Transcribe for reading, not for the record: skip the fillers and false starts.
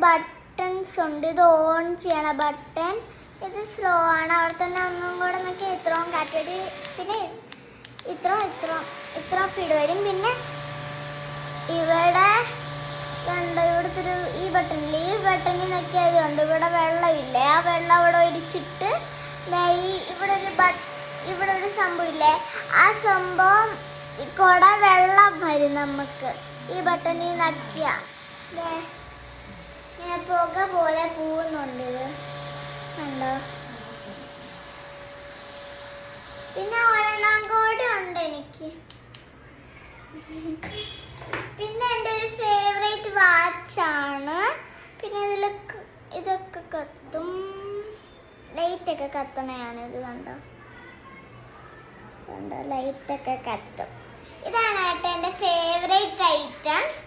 Buttons ഉണ്ട്. ഇത് on ചെയ്യണ ബട്ടൺ. ഇത് സ്ലോ ആണ്. അവിടെ തന്നെ ഒന്നും കൂടെ നോക്കി ഇത്രയും കാറ്റടി. പിന്നെ ഇത്ര സ്പീഡ് വരും. പിന്നെ ഇവിടെ കണ്ടോ, ഇവിടുത്തെ ഈ ബട്ടണിൽ നോക്കിയത് കൊണ്ട് ഇവിടെ വെള്ളമില്ലേ, ആ വെള്ളം അവിടെ ഒഴിച്ചിട്ട് ഇവിടെ ഒരു സംഭവം ഇല്ലേ, ആ സംഭവം കൂടെ വെള്ളം വരും നമുക്ക് ഈ ബട്ടണിൽ നക്കിയ. ഇങ്ങനെ പുക പോലെ പോകുന്നുണ്ട് ഇത് കണ്ടോ. പിന്നെ ഒരെണ്ണം കൂടെ ഉണ്ട് എനിക്ക്. പിന്നെ എൻ്റെ ഒരു ഫേവറേറ്റ് വാച്ചാണ്. പിന്നെ ഇതൊക്കെ കത്തും, ലൈറ്റൊക്കെ കത്തണയാണ് ഇത് കണ്ടോ. ലൈറ്റൊക്കെ കത്തും. ഇതാണ് കേട്ടോ എൻ്റെ ഫേവറേറ്റ് ഐറ്റംസ്.